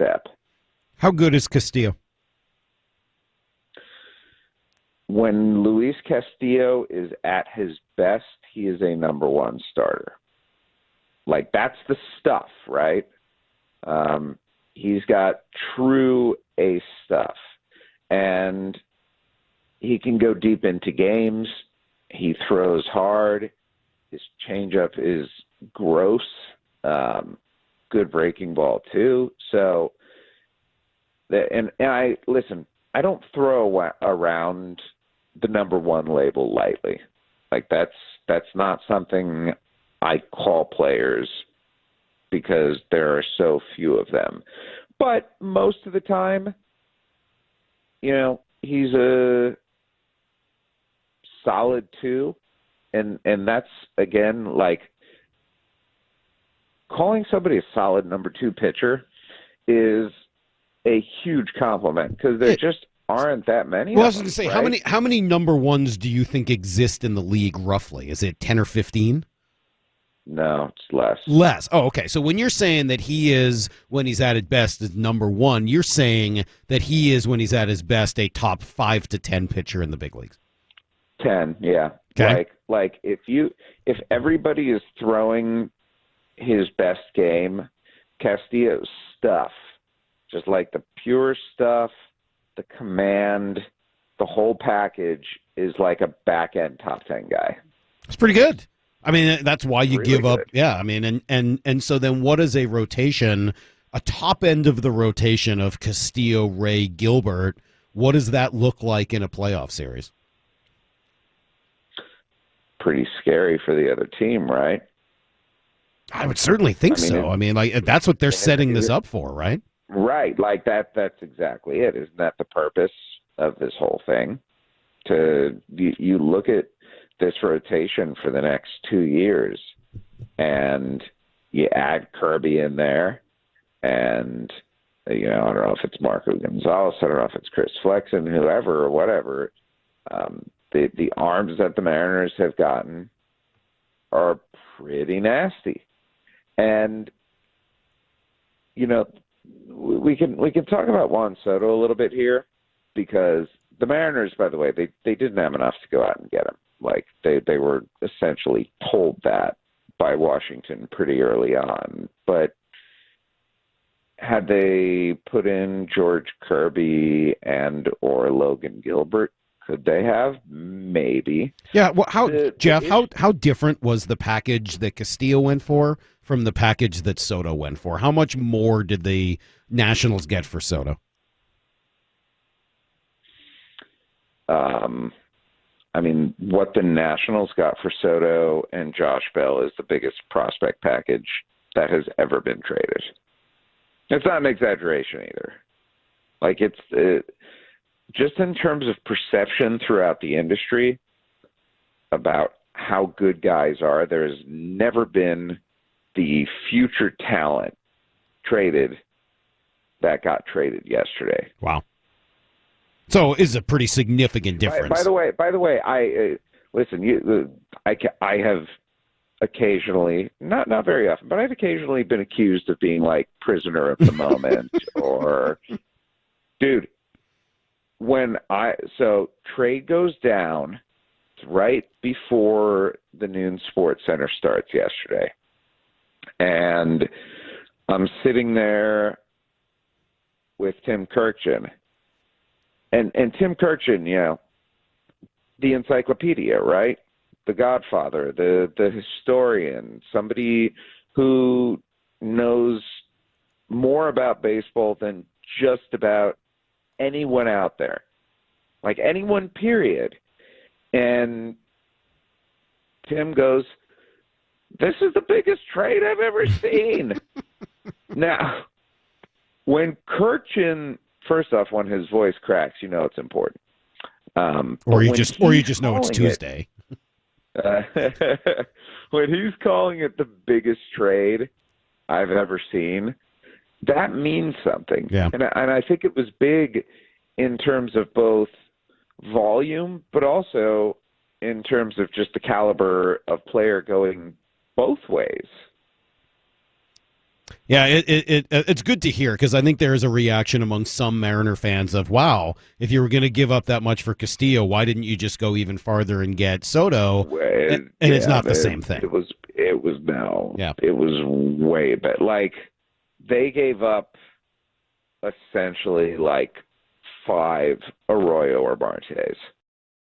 step. How good is Castillo? When Luis Castillo is at his best, he is a number one starter. Like, that's the stuff, right? He's got true ace stuff. And he can go deep into games. He throws hard. His changeup is gross. Good breaking ball, too. So, and I listen, I don't throw around the number one label lightly. Like, that's not something I call players because there are so few of them. But most of the time, you know, he's a solid 2. And that's, again, like, calling somebody a solid number 2 pitcher is a huge compliment because there just aren't that many. Well, I was going to say, right? how many number ones do you think exist in the league roughly? Is it 10 or 15? No, it's less. Less. Oh, okay. So when you're saying that he is, when he's at his best, is number one, you're saying that he is, when he's at his best, a top 5 to 10 pitcher in the big leagues. 10, yeah. Okay. Like if everybody is throwing his best game, Castillo's stuff, just like the pure stuff, the command, the whole package is like a back-end top 10 guy. It's pretty good. I mean, that's why you really give up. Good. Yeah, I mean, and so then what is a rotation, a top end of the rotation of Castillo, Ray, Gilbert, what does that look like in a playoff series? Pretty scary for the other team, right? I would certainly think so. I mean, like, that's what they're setting this up for, right? Right. Like that's exactly it. Isn't that the purpose of this whole thing? You look at this rotation for the next 2 years and you add Kirby in there and, you know, I don't know if it's Marco Gonzalez, I don't know if it's Chris Flexen, whoever or whatever. The arms that the Mariners have gotten are pretty nasty. And, you know, we can talk about Juan Soto a little bit here because the Mariners, by the way, they didn't have enough to go out and get him. Like they were essentially told that by Washington pretty early on. But had they put in George Kirby and or Logan Gilbert, could they have? Maybe. Yeah. Well, Jeff, how different was the package that Castillo went for from the package that Soto went for? How much more did the Nationals get for Soto? I mean, what the Nationals got for Soto and Josh Bell is the biggest prospect package that has ever been traded. It's not an exaggeration either. Like, it's just in terms of perception throughout the industry about how good guys are, there's never been the future talent traded that got traded yesterday. Wow. So it's a pretty significant difference. By the way, I listen. I have occasionally, not very often, but I've occasionally been accused of being like prisoner of the moment, or dude. So trade goes down right before the noon Sports Center starts yesterday, and I'm sitting there with Tim Kirkjian. And Tim Kirkjian, you know, the encyclopedia, right? The Godfather, the historian, somebody who knows more about baseball than just about anyone out there, like anyone, period. And Tim goes, "This is the biggest trade I've ever seen." Now, when Kirkjian, first off, when his voice cracks, you know it's important. Or you just know it's Tuesday. When he's calling it the biggest trade I've ever seen, that means something. Yeah. And I think it was big in terms of both volume, but also in terms of just the caliber of player going both ways. Yeah, it's good to hear because I think there is a reaction among some Mariner fans of, wow, if you were going to give up that much for Castillo, why didn't you just go even farther and get Soto? And it's not the same thing. It was no. Yeah. It was way better. Like, they gave up essentially like 5 Arroyo or Martes.